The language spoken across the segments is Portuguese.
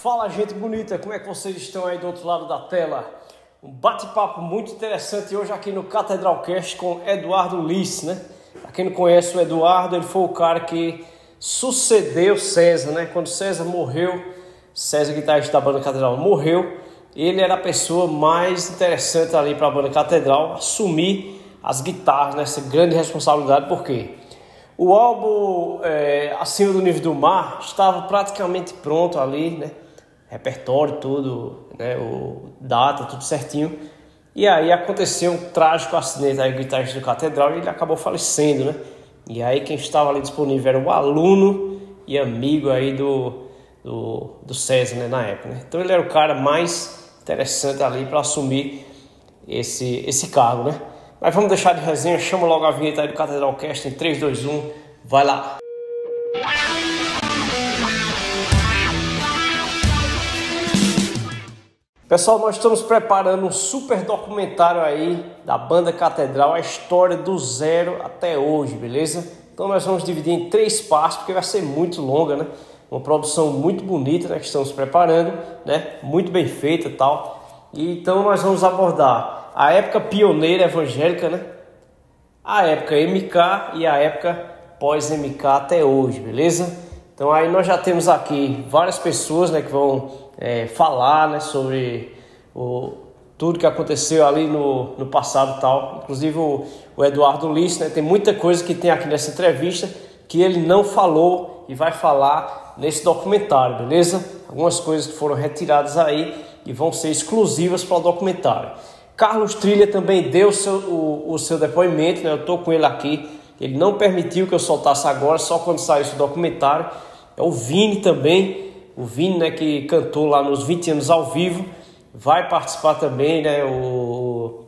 Fala, gente bonita, como é que vocês estão aí do outro lado da tela? Um bate-papo muito interessante hoje aqui no Catedralcast com Eduardo Lice, né? Pra quem não conhece o Eduardo, ele foi o cara que sucedeu César, né? Quando César morreu, César, guitarrista da banda Catedral, morreu, ele era a pessoa mais interessante ali para a banda Catedral assumir as guitarras, né? Essa grande responsabilidade, por quê? O álbum Acima do Nível do Mar estava praticamente pronto ali, né? Repertório, tudo, né? Data, tudo certinho. E aí aconteceu um trágico acidente aí, o guitarrista do Catedral, e ele acabou falecendo, né? E aí quem estava ali disponível era o aluno e amigo aí do César, né? Na época, né? Então ele era o cara mais interessante ali para assumir esse cargo, né? Mas vamos deixar de resenha, chama logo a vinheta aí do Catedralcast em 3, 2, 1, vai lá! Pessoal, nós estamos preparando um super documentário aí da banda Catedral, a história do zero até hoje, beleza? Então nós vamos dividir em 3 partes, porque vai ser muito longa, né? Uma produção muito bonita, né? Que estamos preparando, né? Muito bem feita e tal. E então nós vamos abordar a época pioneira evangélica, né? A época MK e a época pós-MK até hoje, beleza? Então aí nós já temos aqui várias pessoas, né, que vão falar, né, sobre tudo que aconteceu ali no passado e tal. Inclusive o Eduardo Lice, né, tem muita coisa que tem aqui nessa entrevista que ele não falou e vai falar nesse documentário, beleza? Algumas coisas que foram retiradas aí e vão ser exclusivas para o documentário. Carlos Trilha também deu o seu depoimento, né? Eu estou com ele aqui. Ele não permitiu que eu soltasse agora, só quando saísse o documentário. É o Vini também. O Vini, né, que cantou lá nos 20 anos ao vivo. Vai participar também, né?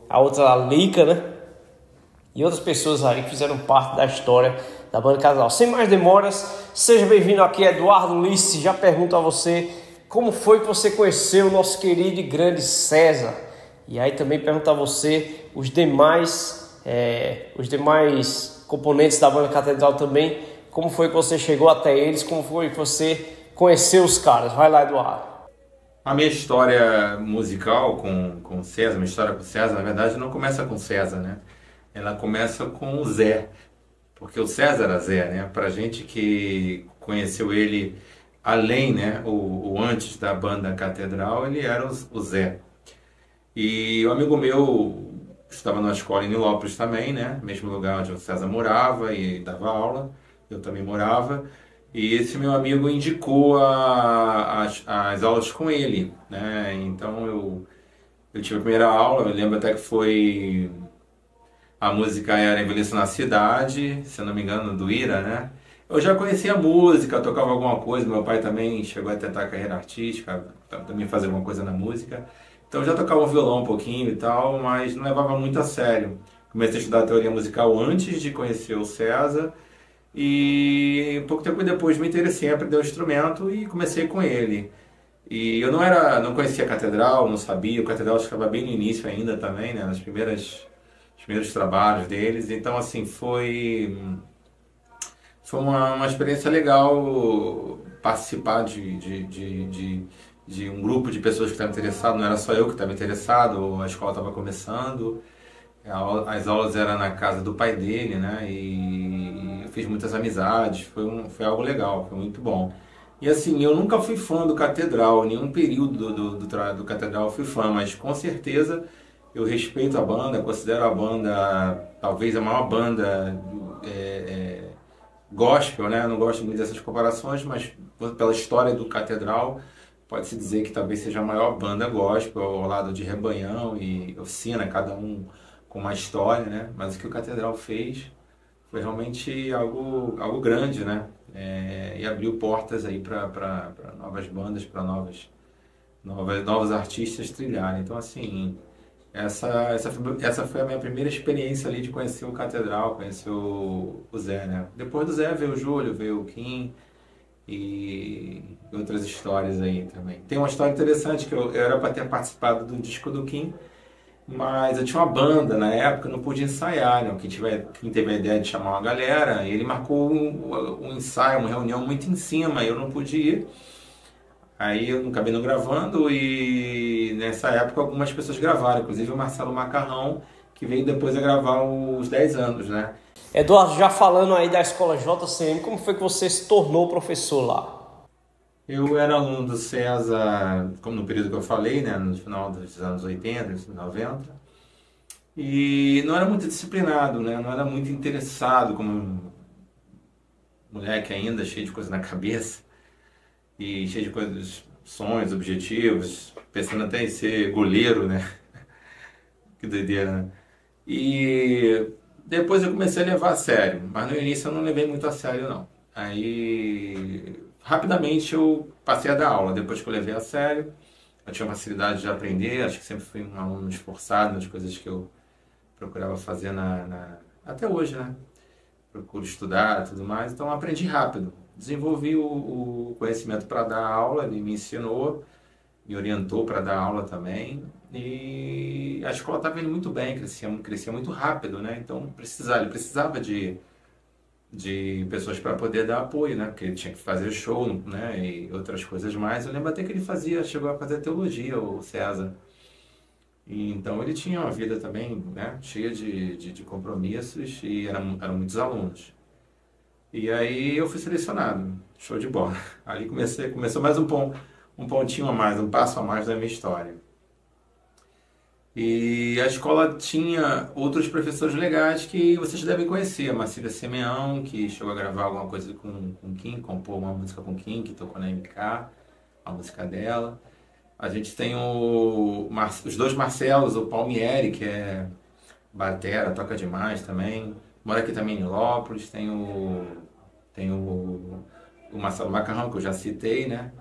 A outra Lica, né? E outras pessoas aí que fizeram parte da história da banda Catedral. Sem mais demoras, seja bem-vindo aqui, Eduardo Lice. Já pergunto a você, como foi que você conheceu o nosso querido e grande César? E aí também perguntar a você os demais componentes da banda Catedral também, como foi que você chegou até eles, como foi que você conheceu os caras. Vai lá, Eduardo. A minha história musical com César, minha história com César, na verdade não começa com César, né? Ela começa com o Zé, porque o César era Zé, né? Pra gente que conheceu ele além, né? O antes da banda Catedral, ele era o Zé. E um amigo meu estava na escola em Nilópolis também, né? Mesmo lugar onde o César morava e dava aula, eu também morava. E esse meu amigo indicou as aulas com ele, né? Então eu tive a primeira aula, eu lembro até que foi... A música era Envelheço na Cidade, se eu não me engano, do Ira, né? Eu já conhecia a música, tocava alguma coisa, meu pai também chegou a tentar carreira artística, também fazer alguma coisa na música. Então eu já tocava violão um pouquinho e tal, mas não levava muito a sério. Comecei a estudar teoria musical antes de conhecer o César e pouco tempo depois me interessei em aprender o instrumento e comecei com ele. E eu não conhecia a Catedral, não sabia, o Catedral estava bem no início ainda também, né, nos primeiros trabalhos deles, então assim, foi uma experiência legal participar de um grupo de pessoas que estavam interessadas, não era só eu que estava interessado, a escola estava começando, as aulas eram na casa do pai dele, né, e eu fiz muitas amizades, foi algo legal, foi muito bom. E assim, eu nunca fui fã do Catedral, em nenhum período do Catedral eu fui fã, mas com certeza eu respeito a banda, considero a banda talvez a maior banda gospel, né, eu não gosto muito dessas comparações, mas pela história do Catedral, pode-se dizer que talvez seja a maior banda gospel, ao lado de Rebanhão e Oficina, cada um com uma história, né? Mas o que o Catedral fez foi realmente algo grande, né? E abriu portas aí para novas bandas, para novos artistas trilharem. Então, assim, essa foi a minha primeira experiência ali de conhecer o Catedral, conhecer o Zé, né? Depois do Zé veio o Júlio, veio o Kim, e outras histórias aí também. Tem uma história interessante que eu era para ter participado do disco do Kim, mas eu tinha uma banda na época, não pude ensaiar, né? Quem teve a ideia de chamar uma galera, ele marcou um ensaio, uma reunião muito em cima, e eu não pude ir. Aí eu acabei não gravando e nessa época algumas pessoas gravaram, inclusive o Marcelo Macarrão, que veio depois a gravar os 10 anos, né? Eduardo, já falando aí da escola JCM, como foi que você se tornou professor lá? Eu era aluno do César, como no período que eu falei, né, no final dos anos 80, 90, e não era muito disciplinado, né, não era muito interessado como um moleque ainda, cheio de coisa na cabeça, e cheio de coisas, sonhos, objetivos, pensando até em ser goleiro, né, que doideira, né? E depois eu comecei a levar a sério, mas no início eu não levei muito a sério, não. Aí, rapidamente eu passei a dar aula, depois que eu levei a sério. Eu tinha facilidade de aprender, acho que sempre fui um aluno esforçado nas coisas que eu procurava fazer até hoje, né? Procuro estudar e tudo mais, então eu aprendi rápido. Desenvolvi o conhecimento para dar aula, ele me ensinou, me orientou para dar aula também. E a escola estava indo muito bem, crescia muito rápido, né? Então ele precisava de pessoas para poder dar apoio, né? Porque ele tinha que fazer show, né? E outras coisas mais. Eu lembro até que ele chegou a fazer teologia, o César. E então ele tinha uma vida também, né? Cheia de compromissos e eram muitos alunos. E aí eu fui selecionado, show de bola. Ali começou mais um pontinho a mais, um passo a mais da minha história. E a escola tinha outros professores legais que vocês devem conhecer. A Marcília Simeão, que chegou a gravar alguma coisa com Kim, compôs uma música com Kim, que tocou na MK, a música dela. A gente tem os dois Marcelos, o Palmieri, que é batera, toca demais também. Mora aqui também em Nilópolis. Tem o Marcelo Macarrão, que eu já citei, né?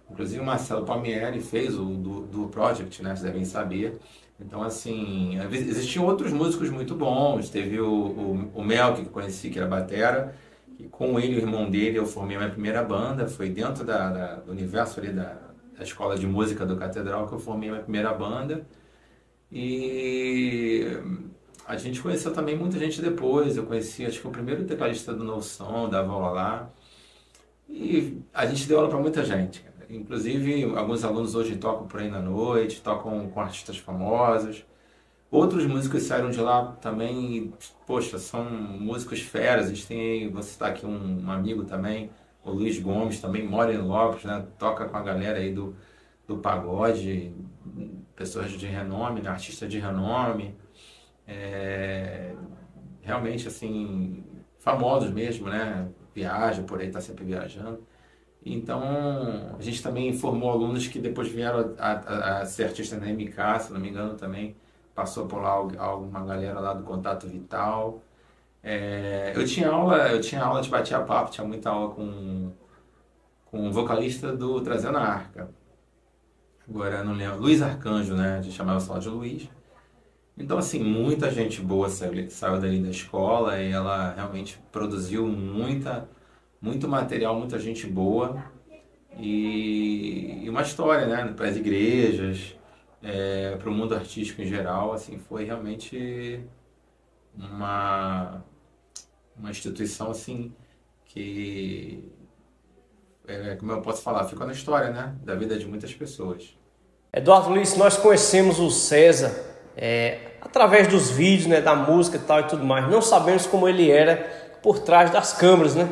Inclusive o Marcelo Palmieri fez o do Project, né? Vocês devem saber. Então, assim, existiam outros músicos muito bons. Teve o Melk, que eu conheci, que era batera. E com ele e o irmão dele eu formei a minha primeira banda. Foi dentro do universo ali da escola de música do Catedral que eu formei a minha primeira banda. E a gente conheceu também muita gente depois. Eu conheci, acho que o primeiro tecladista do Novo Som, dava aula lá. E a gente deu aula para muita gente. Inclusive, alguns alunos hoje tocam por aí na noite, tocam com artistas famosos. Outros músicos saíram de lá também, poxa, são músicos feras. A gente tem, vou citar aqui um amigo também, o Luiz Gomes, também mora em Lopes, né? Toca com a galera aí do pagode, pessoas de renome, né? Artistas de renome. Realmente, assim, famosos mesmo, né? Viaja por aí, tá sempre viajando. Então, a gente também formou alunos que depois vieram a ser artistas na MK, se não me engano, também passou por lá alguma galera lá do Contato Vital. Eu tinha aula de bate-papo, tinha muita aula com o vocalista do Trazendo a Arca. Agora, eu não lembro, Luiz Arcanjo, né? A gente chamava só de Luiz. Então, assim, muita gente boa saiu dali da escola e ela realmente produziu muito material, muita gente boa e uma história, né, para as igrejas, para o mundo artístico em geral, assim, foi realmente uma instituição, assim, que, como eu posso falar, ficou na história, né, da vida de muitas pessoas. Eduardo Luiz, nós conhecemos o César através dos vídeos, né, da música e tal e tudo mais. Não sabemos como ele era por trás das câmeras, né?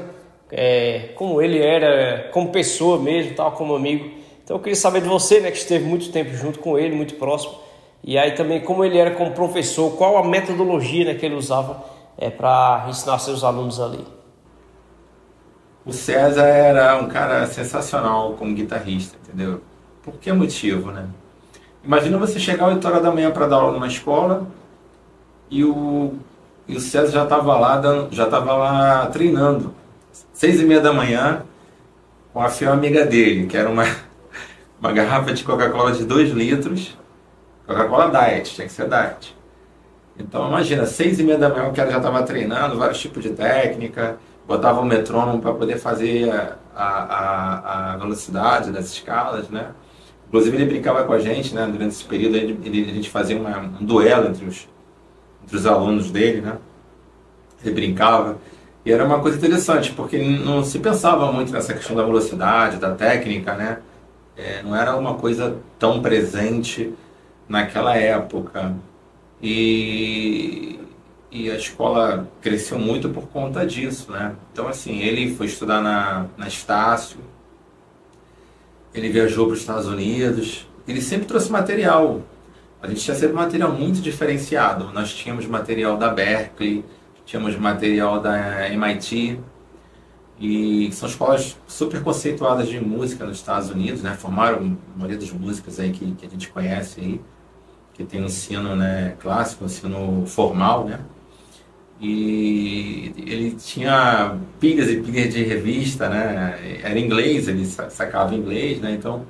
Como ele era como pessoa mesmo, tal, como amigo. Então eu queria saber de você, né, que esteve muito tempo junto com ele, muito próximo. E aí também como ele era como professor, qual a metodologia, né, que ele usava para ensinar seus alunos ali. O César era um cara sensacional como guitarrista, entendeu? Por que motivo, né? Imagina você chegar às 8 horas da manhã para dar aula numa escola e o César já estava lá treinando. 6h30 da manhã com a fiel amiga dele, que era uma garrafa de Coca-Cola de 2 litros, Coca-Cola Diet, tinha que ser Diet. Então imagina, 6h30 da manhã o cara já estava treinando vários tipos de técnica, botava o metrônomo para poder fazer a velocidade das escalas, né? Inclusive ele brincava com a gente, né? Durante esse período a gente fazia um duelo entre os alunos dele, né? Ele brincava. E era uma coisa interessante, porque não se pensava muito nessa questão da velocidade, da técnica, né? Não era uma coisa tão presente naquela época. E, e a escola cresceu muito por conta disso, né? Então, assim, ele foi estudar na Estácio, ele viajou para os Estados Unidos, ele sempre trouxe material. A gente tinha sempre material muito diferenciado. Nós tínhamos material da Berkeley, tínhamos material da MIT, e são escolas super conceituadas de música nos Estados Unidos, né? Formaram a maioria das músicas aí que a gente conhece aí, que tem um ensino, né, clássico, um ensino formal, né? E ele tinha pilhas e pilhas de revista, né? Era inglês, ele sacava inglês, né? Então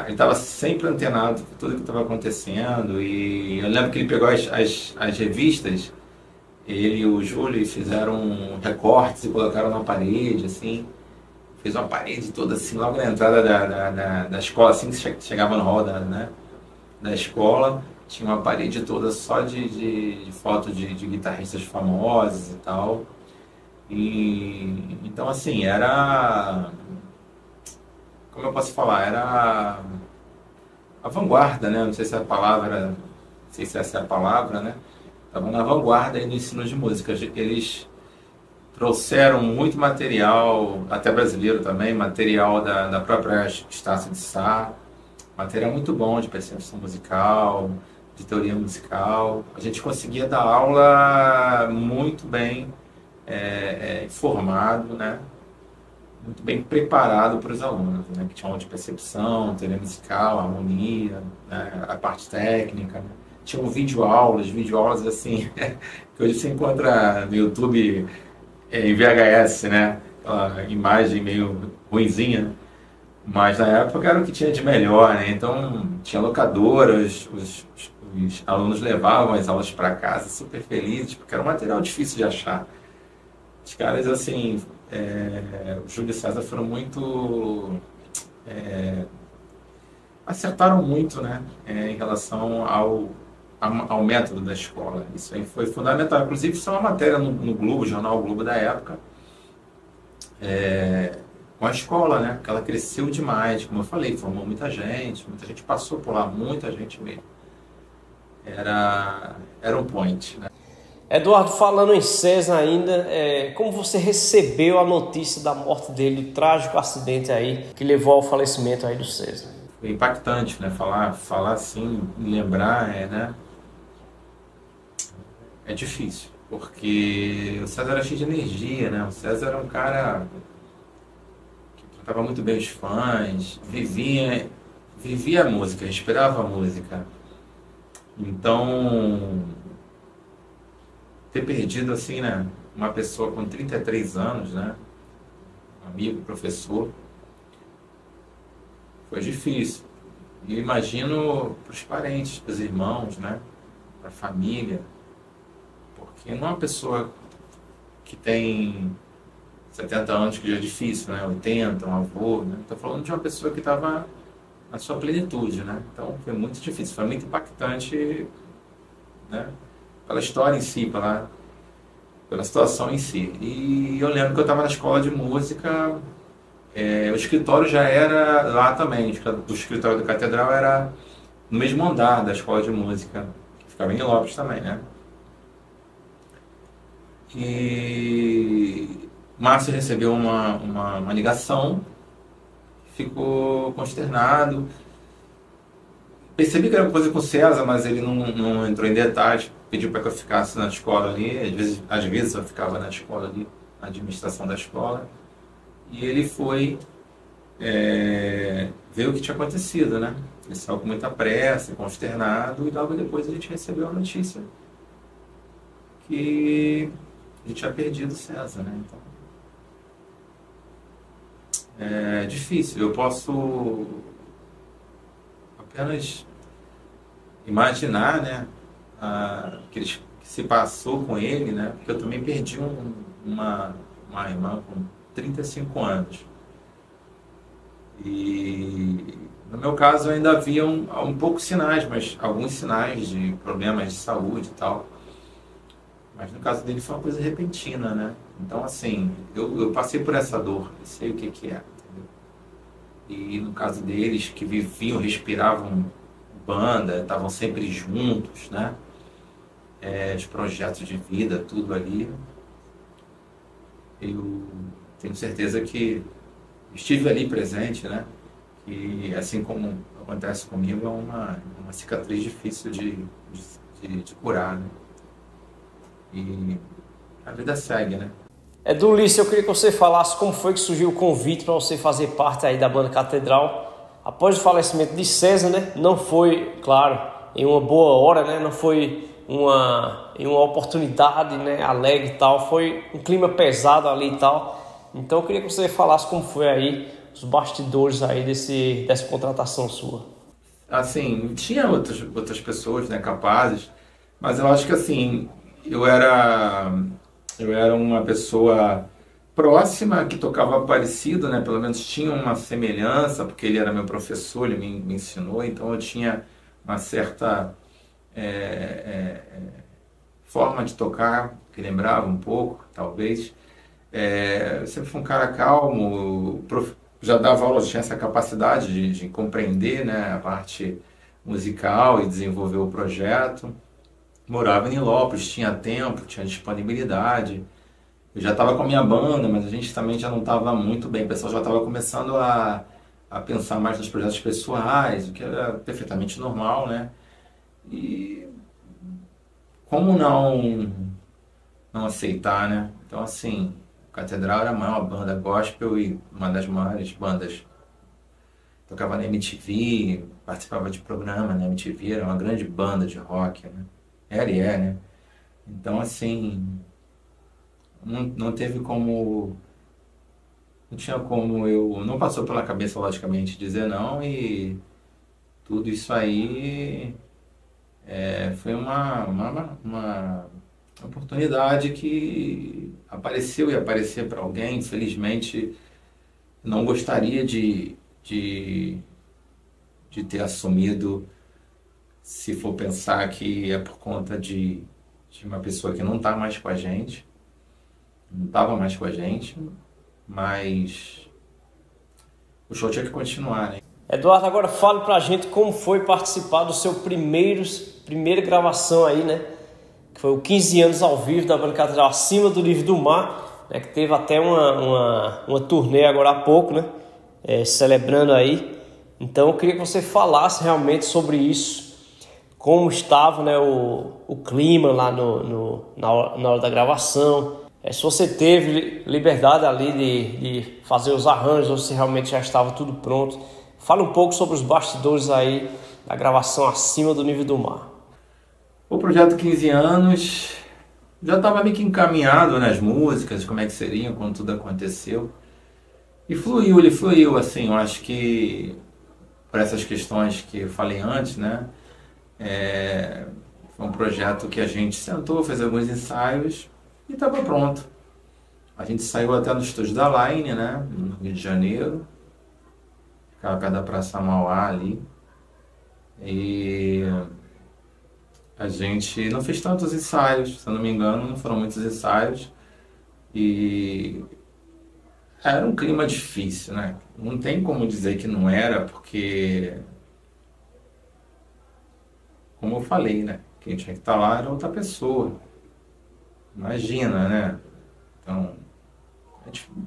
ele estava sempre antenado com tudo que estava acontecendo. E eu lembro que ele pegou as revistas, ele e o Júlio fizeram recortes e colocaram na parede, assim. Fez uma parede toda assim, logo na entrada da escola, assim que chegava no hall da escola. Tinha uma parede toda só de fotos de guitarristas famosos e tal. E então, assim, era... Como eu posso falar? Era a vanguarda, né? Não sei se é a palavra, não sei se essa é a palavra, né? Estava na vanguarda aí do ensino de música. Eles trouxeram muito material, até brasileiro também, material da própria Estácio de Sá, material muito bom de percepção musical, de teoria musical. A gente conseguia dar aula muito bem informado, né? Muito bem preparado para os alunos, né? Que tinham aula de percepção, teoria musical, harmonia, né? A parte técnica, né? Tinham videoaulas assim, que hoje você encontra no YouTube em VHS, né? Aquela imagem meio ruinzinha, né? Mas na época era o que tinha de melhor, né? Então tinha locadoras, os alunos levavam as aulas para casa super felizes, porque era um material difícil de achar. Os caras, assim, o Júlio e César foram muito... acertaram muito, né? Em relação ao método da escola. Isso aí foi fundamental. Inclusive, isso é uma matéria no Globo, Jornal Globo da época, com a escola, né? Porque ela cresceu demais, como eu falei, formou muita gente passou por lá, muita gente mesmo. Era um point, né? Eduardo, falando em César ainda, como você recebeu a notícia da morte dele, do trágico acidente aí, que levou ao falecimento aí do César? Foi impactante, né? Falar assim, lembrar, né? É difícil, porque o César era cheio de energia, né? O César era um cara que tratava muito bem os fãs, vivia a música, respirava a música. Então, ter perdido, assim, né? Uma pessoa com 33 anos, né? Um amigo, professor, foi difícil. E eu imagino para os parentes, para os irmãos, né? Para a família. Porque não é uma pessoa que tem 70 anos, que já é difícil, né? 80, um avô, né? Estou falando de uma pessoa que estava na sua plenitude, né? Então foi muito difícil, foi muito impactante, né? Pela história em si, pela situação em si. E eu lembro que eu estava na escola de música, o escritório já era lá também, o escritório da Catedral era no mesmo andar da escola de música, que ficava em Lopes também, né? E Márcio recebeu uma ligação, ficou consternado. Percebi que era uma coisa com o César, mas ele não entrou em detalhes. Pediu para que eu ficasse na escola ali. Às vezes eu ficava na escola ali, na administração da escola. E ele foi ver o que tinha acontecido, né? Ele saiu com muita pressa, consternado, e logo depois a gente recebeu a notícia que a gente tinha perdido o César, né? Então, é difícil. Eu posso apenas imaginar, né, que se passou com ele, né? Porque eu também perdi uma irmã com 35 anos. E no meu caso ainda havia um pouco sinais, mas alguns sinais de problemas de saúde e tal. Mas no caso dele foi uma coisa repentina, né? Então, assim, eu passei por essa dor, eu sei o que é, entendeu? e no caso deles, que viviam, respiravam banda, estavam sempre juntos, né? Os projetos de vida, tudo ali. Eu tenho certeza que estive ali presente, né? E assim como acontece comigo, é uma cicatriz difícil de curar, né? E a vida segue, né? Ulisses, eu queria que você falasse como foi que surgiu o convite para você fazer parte aí da banda Catedral. Após o falecimento de César, né? Não foi, claro, em uma boa hora, né? Não foi em uma oportunidade, né? Alegre e tal. Foi um clima pesado ali e tal. Então eu queria que você falasse como foi aí os bastidores aí dessa contratação sua. Assim, tinha outras pessoas, né, capazes, mas eu acho que assim, eu era uma pessoa próxima, que tocava parecido, né? Pelo menos tinha uma semelhança, porque ele era meu professor, ele me ensinou, então eu tinha uma certa forma de tocar, que lembrava um pouco, talvez. Eu sempre fui um cara calmo, já dava aula, tinha essa capacidade de compreender, né, a parte musical e desenvolver o projeto. Morava em Nilópolis, tinha tempo, tinha disponibilidade. Eu já estava com a minha banda, mas a gente também já não estava muito bem. O pessoal já estava começando a pensar mais nos projetos pessoais, o que era perfeitamente normal, né? E como não aceitar, né? Então, assim, Catedral era a maior banda gospel e uma das maiores bandas. Tocava na MTV, participava de programa na MTV, era uma grande banda de rock, né? Era e é, né? Então, assim, não teve como. Não tinha como eu. Não passou pela cabeça, logicamente, dizer não, e tudo isso aí foi uma oportunidade que apareceu e aparecer para alguém. Infelizmente, não gostaria de ter assumido, se for pensar que é por conta de uma pessoa que não está mais com a gente, não estava mais com a gente, mas o show tinha que continuar, né? Eduardo, agora fale pra gente como foi participar do seu primeira gravação aí, né? Que foi o 15 anos ao vivo da banda Catedral, Acima do Nível do Mar, né? Que teve até uma turnê agora há pouco, né? Celebrando aí. Então eu queria que você falasse realmente sobre isso, como estava, né, o clima lá na hora da gravação. Se você teve liberdade ali de fazer os arranjos ou se realmente já estava tudo pronto. Fala um pouco sobre os bastidores aí da gravação Acima do Nível do Mar. O projeto 15 anos já estava meio que encaminhado nas músicas, como é que seriam quando tudo aconteceu. E ele fluiu, assim, eu acho que por essas questões que eu falei antes, né? Foi um projeto que a gente sentou, fez alguns ensaios e estava pronto. A gente saiu até no estúdio da Line, né? No Rio de Janeiro. Ficava perto da Praça Mauá ali. E a gente não fez tantos ensaios, se eu não me engano, não foram muitos ensaios. E era um clima difícil, né? Não tem como dizer que não era, porque, como eu falei, né? Quem tinha que estar lá era outra pessoa. Imagina, né? Então,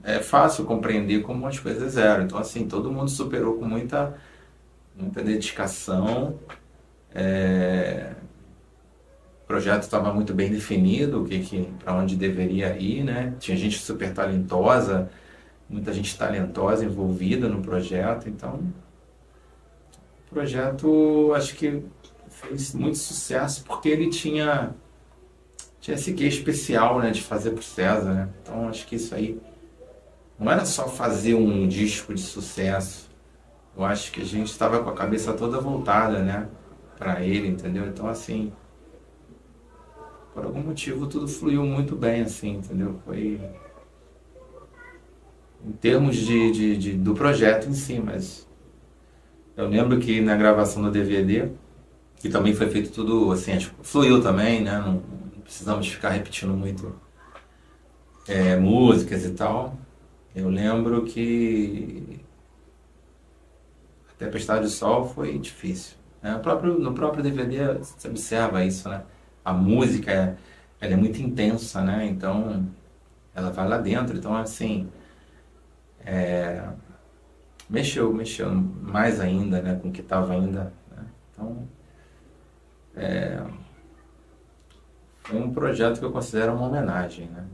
é fácil compreender como as coisas eram. Então, assim, todo mundo superou com muita dedicação. O projeto estava muito bem definido, para onde deveria ir, né? Tinha gente super talentosa, muita gente talentosa envolvida no projeto. Então, o projeto, acho que fez muito sucesso porque ele tinha esse quê especial, né, de fazer pro César, né? Então, acho que isso aí não era só fazer um disco de sucesso. Eu acho que a gente estava com a cabeça toda voltada, né, para ele, entendeu? Então, assim, por algum motivo tudo fluiu muito bem, assim, entendeu? Foi em termos do projeto em si, mas eu lembro que na gravação do DVD, que também foi feito tudo, assim, fluiu também, né? Não precisamos ficar repetindo muito músicas e tal. Eu lembro que Tempestade de Sol foi difícil. Né? No próprio DVD você observa isso, né? A música, ela é muito intensa, né? Então, ela vai lá dentro. Então, assim, mexeu mais ainda, né? Com o que estava ainda, né? Então, foi um projeto que eu considero uma homenagem, né?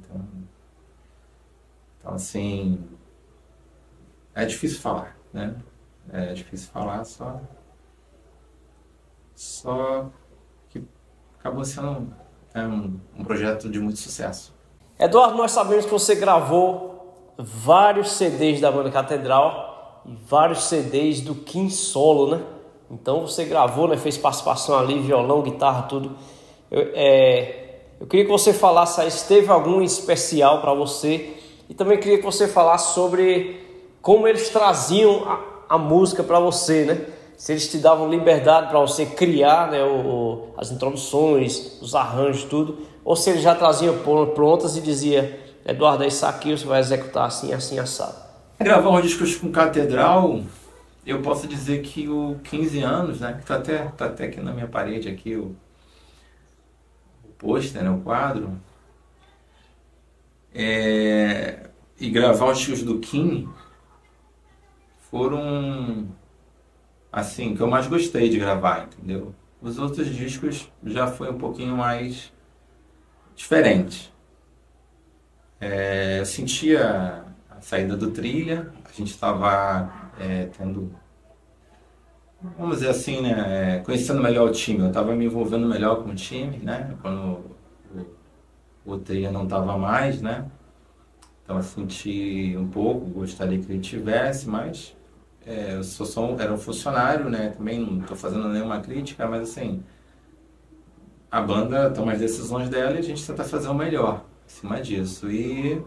Então assim, é difícil falar, né? É difícil falar, só que acabou sendo um projeto de muito sucesso. Eduardo, nós sabemos que você gravou vários CDs da banda Catedral e vários CDs do Kim solo, né? Então você gravou, né? Fez participação ali, violão, guitarra, tudo. Eu queria que você falasse aí se teve algum especial para você, e também queria que você falasse sobre como eles traziam a música para você, né? Se eles te davam liberdade para você criar, né, as introduções, os arranjos, tudo, ou se eles já traziam prontas e dizia: Eduardo, é isso aqui, você vai executar assim, assim, assado. Gravar um disco com Catedral, eu posso dizer que o 15 anos, né, que tá até aqui na minha parede aqui, o pôster, né, o quadro, e gravar os discos do Kim foram, assim, que eu mais gostei de gravar, entendeu? Os outros discos já foi um pouquinho mais diferente. Eu sentia a saída do Trilha, a gente estava tendo, vamos dizer assim, né, conhecendo melhor o time. Eu estava me envolvendo melhor com o time, né, quando o Trilha não estava mais, né. Então eu senti um pouco, gostaria que ele tivesse, mas eu era um funcionário, né, também não estou fazendo nenhuma crítica, mas assim, a banda toma as decisões dela e a gente tenta fazer o melhor em cima disso. E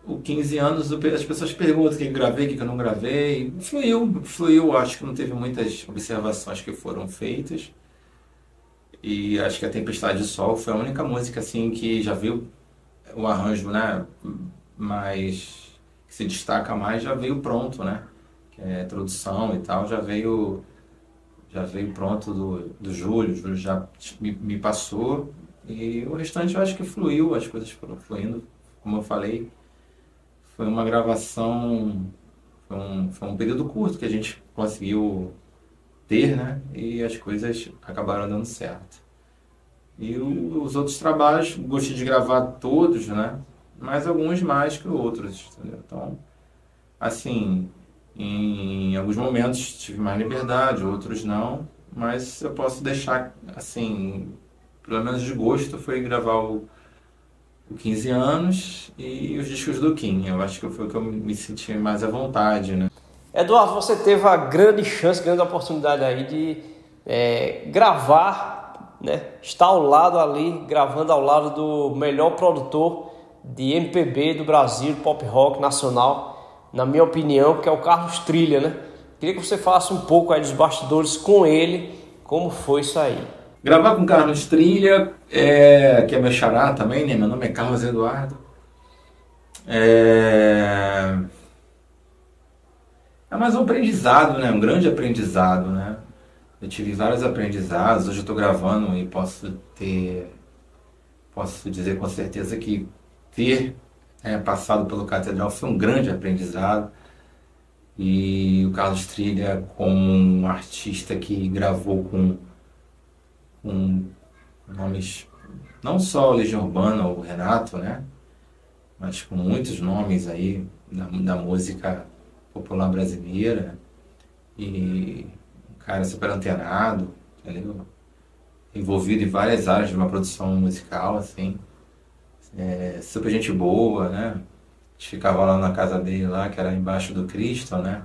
o 15 anos, as pessoas perguntam o que eu gravei, o que eu não gravei. Fluiu, acho que não teve muitas observações que foram feitas. E acho que a Tempestade de Sol foi a única música assim que já veio o arranjo, né, mais que se destaca mais, já veio pronto, né? Que é introdução e tal, já veio pronto do Júlio. O Júlio já me passou, e o restante eu acho que fluiu, as coisas foram fluindo, como eu falei. Foi uma gravação, foi um período curto que a gente conseguiu ter, né? E as coisas acabaram dando certo. E os outros trabalhos, gostei de gravar todos, né? Mas alguns mais que outros, entendeu? Então, assim, em alguns momentos tive mais liberdade, outros não. Mas eu posso deixar, assim, pelo menos de gosto, foi gravar o 15 anos e os discos do Kim. Eu acho que foi o que eu me senti mais à vontade, né? Eduardo, você teve a grande chance, grande oportunidade aí de gravar, né? Estar ao lado ali, gravando ao lado do melhor produtor de MPB do Brasil, pop rock nacional, na minha opinião, que é o Carlos Trilha, né? Queria que você falasse um pouco aí dos bastidores com ele, como foi isso aí. Gravar com Carlos Trilha, que é meu xará também, né? Meu nome é Carlos Eduardo. É mais um aprendizado, né? Um grande aprendizado, né? Eu tive vários aprendizados. Hoje eu estou gravando e posso dizer com certeza que ter passado pelo Catedral foi um grande aprendizado. E o Carlos Trilha, como um artista que gravou com nomes, não só Legião Urbana ou Renato, né? Mas com muitos nomes aí da música popular brasileira, e um cara super antenado, entendeu? Envolvido em várias áreas de uma produção musical, assim, super gente boa, né? A gente ficava lá na casa dele, lá, que era embaixo do Cristo, né?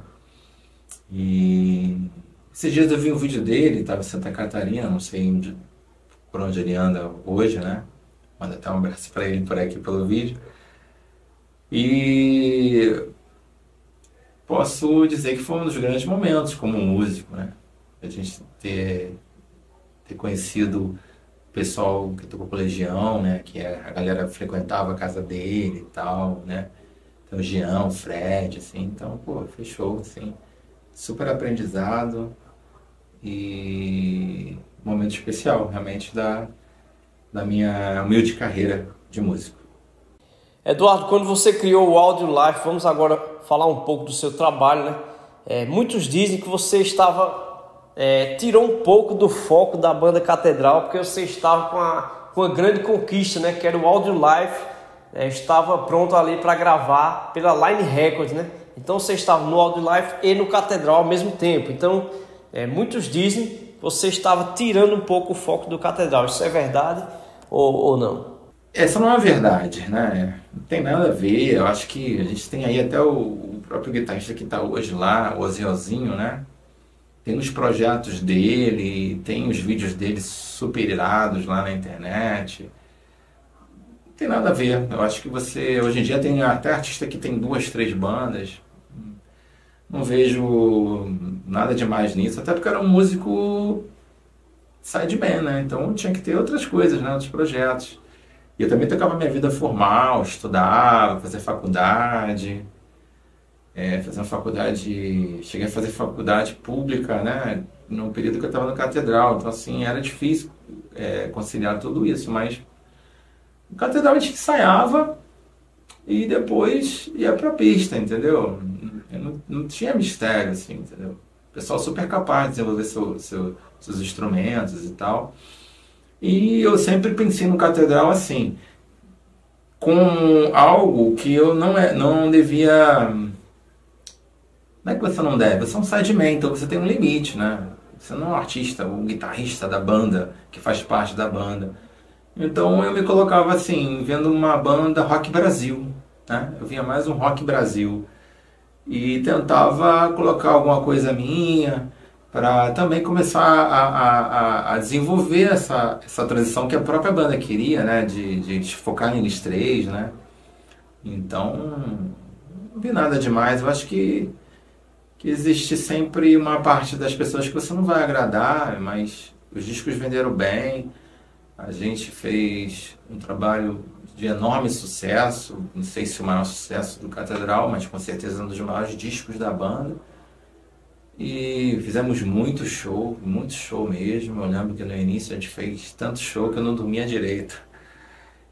E esses dias eu vi um vídeo dele, estava em Santa Catarina, não sei por onde ele anda hoje, né? Manda até um abraço para ele por aqui pelo vídeo. E posso dizer que foi um dos grandes momentos como músico, né? A gente ter conhecido o pessoal que tocou com Legião, né? Que a galera frequentava a casa dele e tal, né? Tem o Jean, o Fred, assim, então, pô, foi show, assim. Super aprendizado e momento especial, realmente, da minha humilde carreira de músico. Eduardo, quando você criou o Audio Life, vamos agora falar um pouco do seu trabalho, né? Muitos dizem que você tirou um pouco do foco da banda Catedral, porque você estava com uma grande conquista, né? Que era o Audio Life, estava pronto ali para gravar pela Line Records, né? Então você estava no Audio Life e no Catedral ao mesmo tempo. Então, muitos dizem que você estava tirando um pouco o foco do Catedral. Isso é verdade ou não? Essa não é a verdade, né? Não tem nada a ver. Eu acho que a gente tem aí até o próprio guitarrista que está hoje lá, o Ozelzinho, né? Tem os projetos dele, tem os vídeos dele super irados lá na internet. Não tem nada a ver. Eu acho que você, hoje em dia, tem até artista que tem 2, 3 bandas. Não vejo nada demais nisso, até porque era um músico sideman, né? Então tinha que ter outras coisas, né? Outros projetos. E eu também tocava minha vida formal, estudava, fazia faculdade, fazia uma faculdade, cheguei a fazer faculdade pública, né, no período que eu estava na catedral, então assim, era difícil conciliar tudo isso, mas no catedral a gente ensaiava e depois ia pra pista, entendeu? Não tinha mistério, assim, entendeu? O pessoal super capaz de desenvolver seus instrumentos e tal. E eu sempre pensei no catedral assim, com algo que eu não devia. Não é que você não deve, você é um sideman, então você tem um limite, né? Você não é um artista, um guitarrista da banda, que faz parte da banda. Então eu me colocava assim, vendo uma banda Rock Brasil, né? Eu via mais um Rock Brasil. E tentava colocar alguma coisa minha, para também começar a desenvolver essa transição que a própria banda queria, né? De focar neles três, né? Então, não vi nada demais. Eu acho que existe sempre uma parte das pessoas que você não vai agradar, mas os discos venderam bem. A gente fez um trabalho de enorme sucesso, não sei se o maior sucesso do Catedral, mas com certeza um dos maiores discos da banda. E fizemos muito show mesmo. Eu lembro que no início a gente fez tanto show que eu não dormia direito.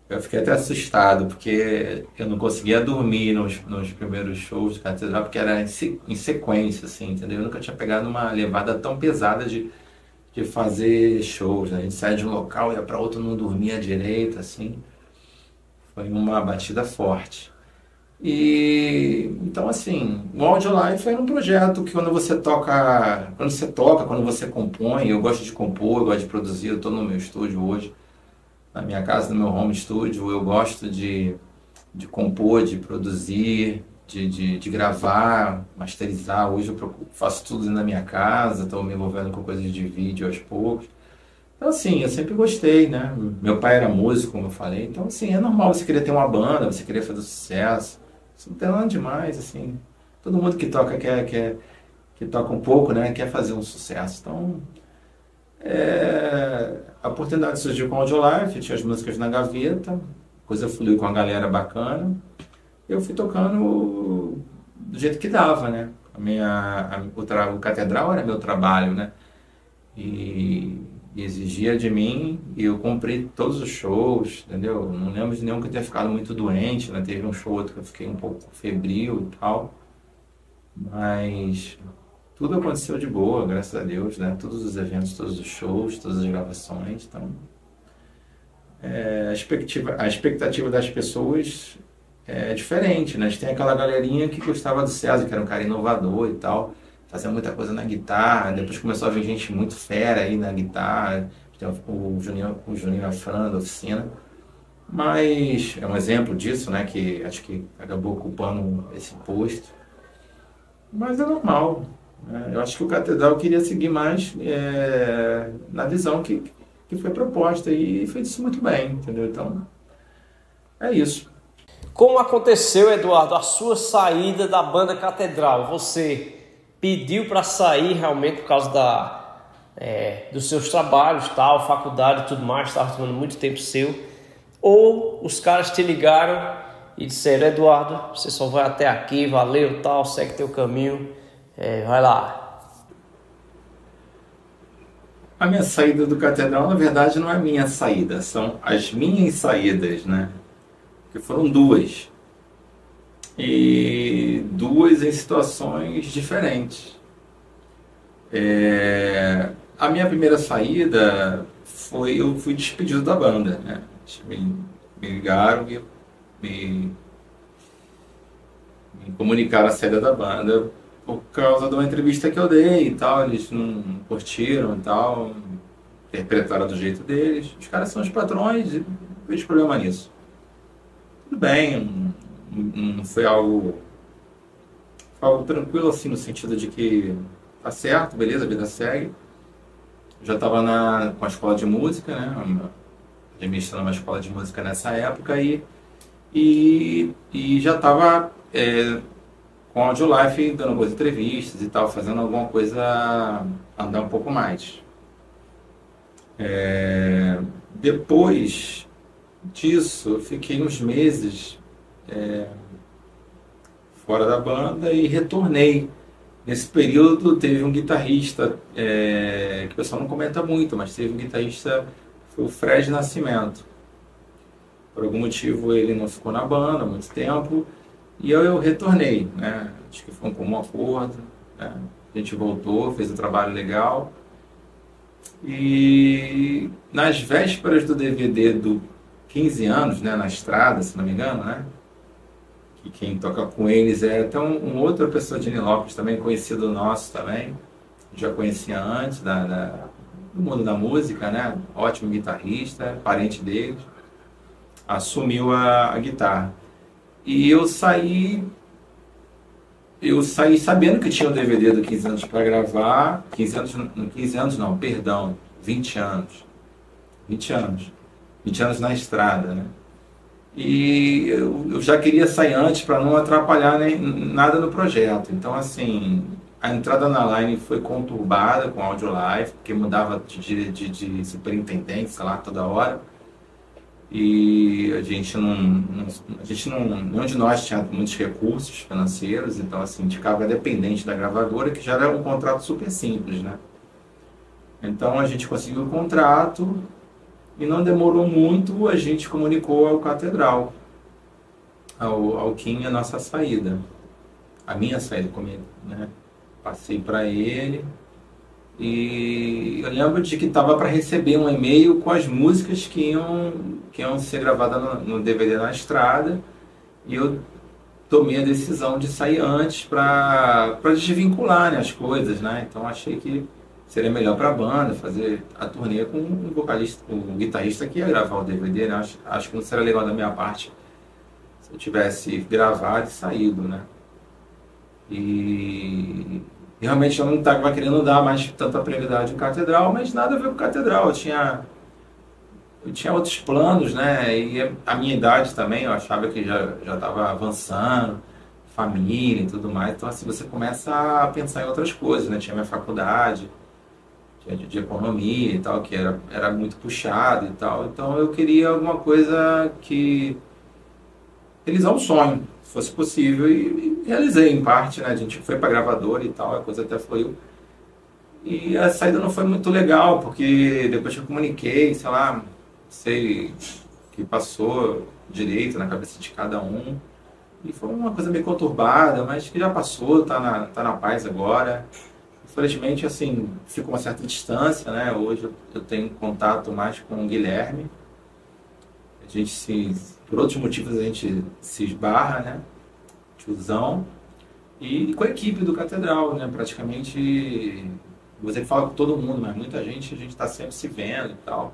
Eu fiquei até assustado, porque eu não conseguia dormir nos primeiros shows de Catedral, porque era em sequência, assim, entendeu? Eu nunca tinha pegado uma levada tão pesada de fazer shows, né? A gente saía de um local, ia para outro, não dormia direito, assim. Foi uma batida forte. E então assim, o Audio Life era um projeto que quando você toca, quando você compõe, eu gosto de compor, eu gosto de produzir, eu estou no meu estúdio hoje, na minha casa, no meu home studio, eu gosto de compor, de produzir, de gravar, masterizar. Hoje eu faço tudo na minha casa, estou me envolvendo com coisas de vídeo aos poucos. Então, assim, eu sempre gostei, né? Meu pai era músico, como eu falei. Então, assim, é normal você querer ter uma banda, você querer fazer sucesso. Isso não tem nada demais, assim. Todo mundo que toca que toca um pouco, né? Quer fazer um sucesso. Então, a oportunidade surgiu com o Audio Life, tinha as músicas na gaveta, a coisa fluiu com a galera bacana. Eu fui tocando do jeito que dava, né? O Catedral era meu trabalho, né? E exigia de mim, e eu cumpri todos os shows, entendeu? Não lembro de nenhum que eu tenha ficado muito doente, né? Teve um show outro que eu fiquei um pouco febril e tal, mas tudo aconteceu de boa, graças a Deus, né? Todos os eventos, todos os shows, todas as gravações, então a expectativa das pessoas é diferente, né? A gente tem aquela galerinha que gostava do César, que era um cara inovador e tal, fazia muita coisa na guitarra, depois começou a vir gente muito fera aí na guitarra, tem o Juninho Afran da oficina, mas é um exemplo disso, né, que acho que acabou ocupando esse posto, mas é normal, né? Eu acho que o Catedral queria seguir mais na visão que foi proposta e fez isso muito bem, entendeu? Então, é isso. Como aconteceu, Eduardo, a sua saída da banda Catedral? Você pediu para sair realmente por causa dos seus trabalhos, tal, faculdade e tudo mais, estava tomando muito tempo seu? Ou os caras te ligaram e disseram: Eduardo, você só vai até aqui, valeu, tal, segue teu caminho, vai lá. A minha saída do Catedral, na verdade, não é a minha saída, são as minhas saídas, né? Que foram duas. E duas em situações diferentes. A minha primeira saída foi, eu fui despedido da banda, né? Me ligaram e me comunicaram a saída da banda por causa de uma entrevista que eu dei e tal. Eles não curtiram e tal, interpretaram do jeito deles. Os caras são os patrões e não vejo problema nisso. Tudo bem, não foi algo tranquilo assim, no sentido de que tá certo, beleza, a vida segue. Já estava com a escola de música, né? Administrando uma escola de música nessa época e já estava com a Audio Life dando algumas entrevistas e tal, fazendo alguma coisa andar um pouco mais. Depois disso, eu fiquei uns meses fora da banda e retornei. Nesse período teve um guitarrista, que o pessoal não comenta muito, mas teve um guitarrista, foi o Fred Nascimento. Por algum motivo ele não ficou na banda há muito tempo e eu retornei, né? Acho que foi um comum acordo, né? A gente voltou, fez um trabalho legal. E nas vésperas do DVD do 15 anos, né, na estrada, se não me engano, né? Que quem toca com eles é até um outra pessoa de Nilópolis também, conhecido nosso também. Já conhecia antes do mundo da música, né? Ótimo guitarrista, parente deles. Assumiu a guitarra. E eu saí sabendo que tinha o DVD do 15 anos para gravar. 15 anos não, perdão, 20 anos. 20 anos. 20 anos na estrada, né? E eu já queria sair antes para não atrapalhar nem nada no projeto. Então, assim, a entrada na Line foi conturbada com Audio Life, porque mudava de superintendente, sei lá, toda hora. E a gente nenhum de nós tinha muitos recursos financeiros, então assim, a gente ficava dependente da gravadora, que já era um contrato super simples, né? Então a gente conseguiu o contrato e não demorou muito, a gente comunicou ao Catedral, ao Kim, a nossa saída, a minha saída comigo, né? Passei para ele. E eu lembro de que estava para receber um e-mail com as músicas que iam ser gravadas no DVD na estrada. E eu tomei a decisão de sair antes para desvincular, né, as coisas, né? Então achei que seria melhor para a banda fazer a turnê com o vocalista, o guitarrista que ia gravar o DVD, né? Acho que não seria legal da minha parte se eu tivesse gravado e saído, né? E realmente eu não estava querendo dar mais tanta prioridade ao Catedral, mas nada a ver com Catedral. Eu tinha outros planos, né? E a minha idade também, eu achava que já estava avançando, família e tudo mais. Então, assim, você começa a pensar em outras coisas, né? Tinha minha faculdade, de economia e tal, que era muito puxado e tal. Então, eu queria alguma coisa que realizar um sonho, se fosse possível, e realizei em parte, né? A gente foi para gravadora e tal, a coisa até fluiu. E a saída não foi muito legal, porque depois que eu comuniquei, sei lá, não sei o que passou direito na cabeça de cada um. E foi uma coisa meio conturbada, mas que já passou, tá na paz agora. Infelizmente, assim, ficou uma certa distância, né? Hoje eu tenho contato mais com o Guilherme. A gente por outros motivos a gente se esbarra, né? Tiozão. E com a equipe do Catedral, né? Praticamente, você fala com todo mundo, mas muita gente, a gente está sempre se vendo e tal.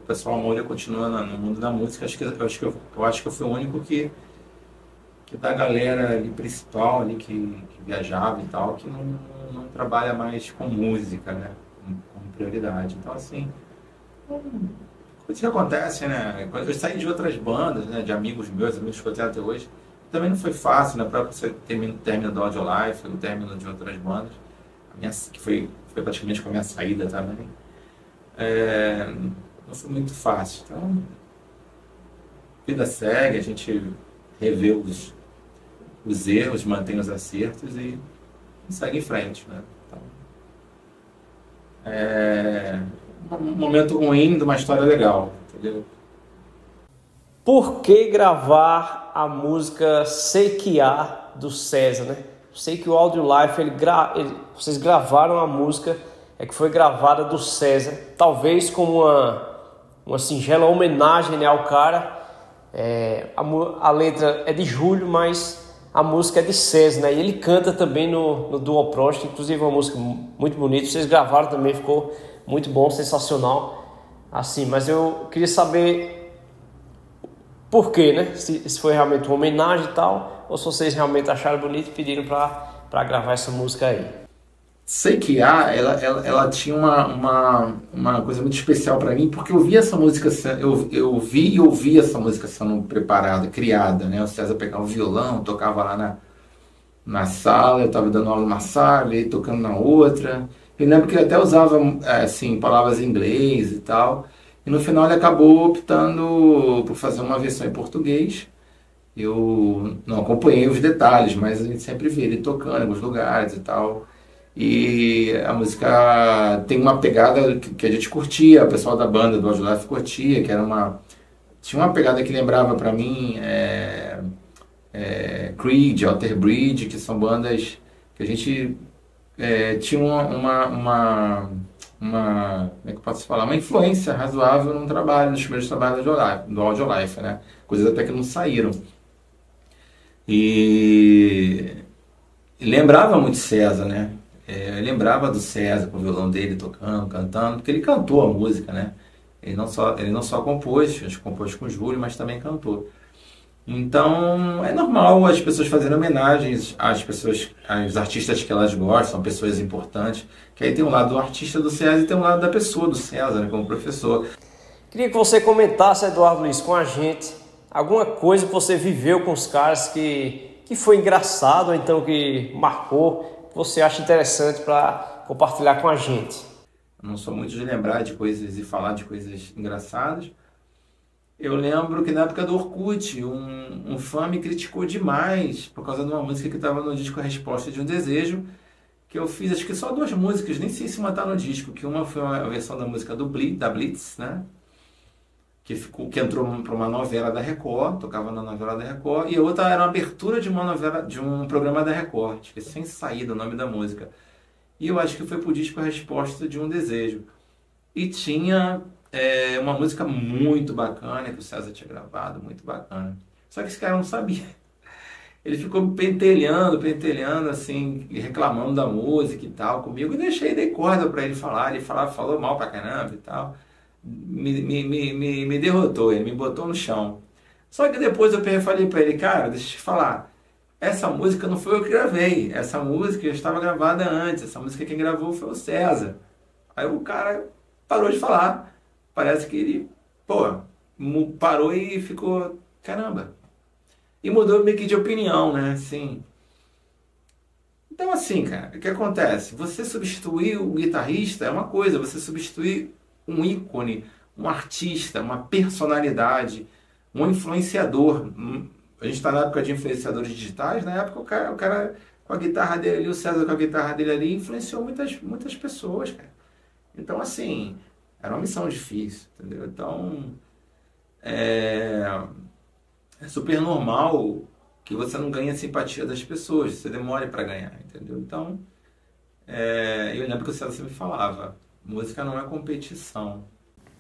O pessoal, a maioria continua no mundo da música. Eu acho que eu fui o único que da galera ali principal ali que viajava e tal, que não trabalha mais com música, né? Com prioridade. Então, assim, coisa que acontece, né? Eu saí de outras bandas, né? De amigos meus que eu tenho até hoje. Também não foi fácil, né? Para você término do Audio Life, o término de outras bandas, que foi praticamente com a minha saída também. Não foi muito fácil. Então, a vida segue, a gente rever os erros, mantém os acertos e segue em frente, né? Então, é um momento ruim de uma história legal, entendeu? Por que gravar a música Sei Que Há do César, né? Sei que o Audiolife, vocês gravaram a música que foi gravada do César, talvez como uma singela homenagem, né, ao cara. A letra é de Júlio, mas a música é de César, né? E ele canta também no Dual Project, inclusive uma música muito bonita. Vocês gravaram também, ficou muito bom, sensacional. Assim, mas eu queria saber por quê, né? Se foi realmente uma homenagem e tal, ou se vocês realmente acharam bonito e pediram para gravar essa música aí. Sei Que Há, ela tinha uma coisa muito especial para mim, porque eu vi essa música, eu vi e ouvi essa música sendo preparada, criada, né? O César pegava o violão, tocava lá na sala, eu estava dando aula numa sala, ele tocando na outra. Eu lembro que ele até usava, assim, palavras em inglês e tal. E no final ele acabou optando por fazer uma versão em português. Eu não acompanhei os detalhes, mas a gente sempre vê ele tocando em alguns lugares e tal. E a música tem uma pegada que a gente curtia, o pessoal da banda do Audiolife curtia, que era tinha uma pegada que lembrava pra mim Creed, Alter Bridge, que são bandas que a gente tinha como é que eu posso falar? Uma influência razoável no trabalho, nos primeiros trabalhos do Audiolife, né? Coisas até que não saíram. E lembrava muito César, né? Eu lembrava do César com o violão dele tocando, cantando, porque ele cantou a música, né? Ele não só compôs, acho que compôs com o Júlio, mas também cantou. Então, é normal as pessoas fazerem homenagens às pessoas, aos artistas que elas gostam, pessoas importantes. Que aí tem um lado do artista do César e tem um lado da pessoa do César, né, como professor. Queria que você comentasse, Eduardo Luiz, com a gente alguma coisa que você viveu com os caras que foi engraçado, ou então que marcou, que você acha interessante para compartilhar com a gente. Eu não sou muito de lembrar de coisas e falar de coisas engraçadas. Eu lembro que na época do Orkut, um fã me criticou demais por causa de uma música que estava no disco A Resposta de um Desejo, que eu fiz acho que só 2 músicas, nem sei se uma tá no disco, que uma foi uma versão da música da Blitz, né? Que entrou para uma novela da Record, tocava na novela da Record, e a outra era uma abertura de uma novela, de um programa da Record, acho que sem saída o nome da música. E eu acho que foi pro disco A Resposta de um Desejo. E tinha uma música muito bacana que o César tinha gravado, muito bacana. Só que esse cara não sabia. Ele ficou pentelhando, assim, reclamando da música e tal comigo. E dei corda pra ele falar. Ele falou mal pra caramba e tal. Me derrotou, ele me botou no chão. Só que depois eu falei pra ele, cara, deixa eu te falar. Essa música não foi eu que gravei. Essa música já estava gravada antes. Essa música quem gravou foi o César. Aí o cara parou de falar. Parece que ele, parou e ficou, caramba. E mudou meio que de opinião, né? Assim. Então, assim, cara, o que acontece? Você substituir o guitarrista é uma coisa, você substituir um ícone, um artista, uma personalidade, um influenciador. A gente está na época de influenciadores digitais, na época o cara com a guitarra dele ali, o César com a guitarra dele ali, influenciou muitas pessoas, cara. Então, assim, era uma missão difícil, entendeu? Então, é super normal que você não ganhe a simpatia das pessoas, você demore para ganhar, entendeu? Então, eu lembro que o César sempre falava, música não é competição.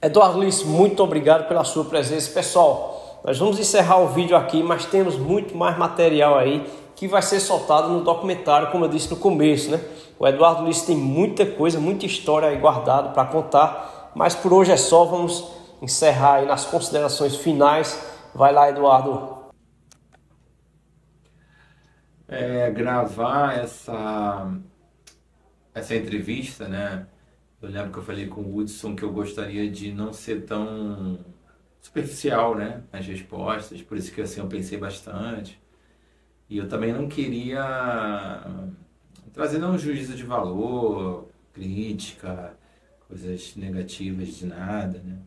Eduardo Luiz, muito obrigado pela sua presença. Pessoal, nós vamos encerrar o vídeo aqui, mas temos muito mais material aí que vai ser soltado no documentário, como eu disse no começo, né? O Eduardo Luiz tem muita coisa, muita história aí guardada para contar, mas por hoje é só, vamos encerrar aí nas considerações finais. Vai lá, Eduardo. Gravar essa entrevista, né? Eu lembro que eu falei com o Hudson que eu gostaria de não ser tão superficial, né, nas respostas, por isso que assim eu pensei bastante. E eu também não queria trazer nenhum juízo de valor, crítica, coisas negativas de nada, né?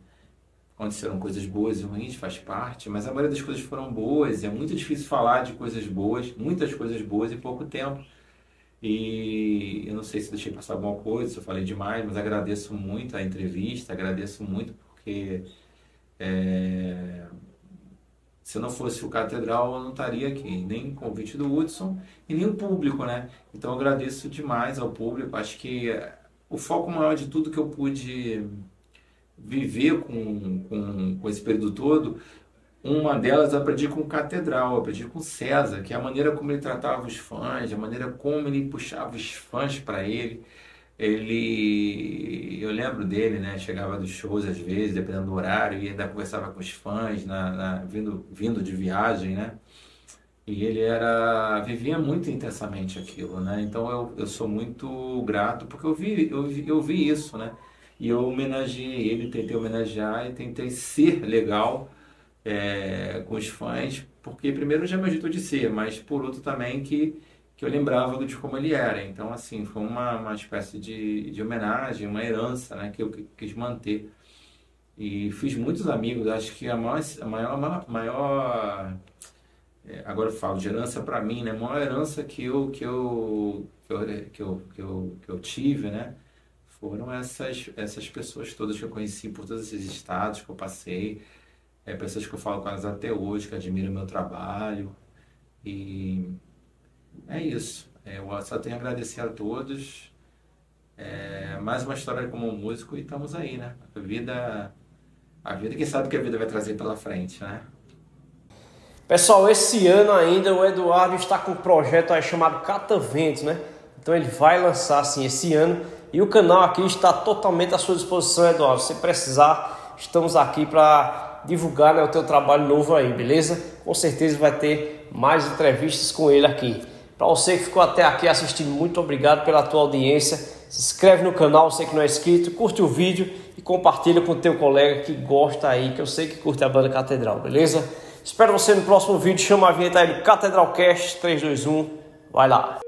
aconteceram coisas boas e ruins, faz parte, mas a maioria das coisas foram boas. É muito difícil falar de coisas boas, muitas coisas boas em pouco tempo. E eu não sei se deixei passar alguma coisa, se eu falei demais, mas agradeço muito a entrevista, agradeço muito porque se não fosse o Catedral eu não estaria aqui, nem o convite do Hudson e nem o público, né? Então eu agradeço demais ao público, acho que o foco maior de tudo que eu pude viver com esse período todo, uma delas eu aprendi com o Catedral, eu aprendi com o César, que é a maneira como ele tratava os fãs, a maneira como ele puxava os fãs para ele. Eu lembro dele, né? Chegava dos shows às vezes, dependendo do horário, e ainda conversava com os fãs, vindo de viagem, né? E ele vivia muito intensamente aquilo, né? Então eu sou muito grato, porque eu vi isso, né? E eu homenageei ele, tentei homenagear e tentei ser legal com os fãs, porque primeiro já é meu jeito de ser, mas por outro também que eu lembrava de como ele era. Então, assim, foi uma espécie de homenagem, uma herança, né, que eu quis manter. E fiz muitos amigos, acho que a maior agora eu falo de herança para mim, né, a maior herança que eu tive, né, foram essas pessoas todas que eu conheci por todos esses estados que eu passei, pessoas que eu falo com elas até hoje, que admiram o meu trabalho. E é isso. Eu só tenho a agradecer a todos. Mais uma história como músico e estamos aí, né? A vida, quem sabe o que a vida vai trazer pela frente, né? Pessoal, esse ano ainda o Eduardo está com um projeto aí chamado Catavento, né? Então ele vai lançar assim esse ano e o canal aqui está totalmente à sua disposição, Eduardo. Se precisar, estamos aqui para divulgar, né, o teu trabalho novo aí, beleza? Com certeza vai ter mais entrevistas com ele aqui. Para você que ficou até aqui assistindo, muito obrigado pela tua audiência. Se inscreve no canal, você que não é inscrito, curte o vídeo e compartilha com o teu colega que gosta aí, que eu sei que curte a banda Catedral, beleza? Espero você no próximo vídeo. Chama a vinheta aí do Catedralcast 3, 2, 1. Vai lá!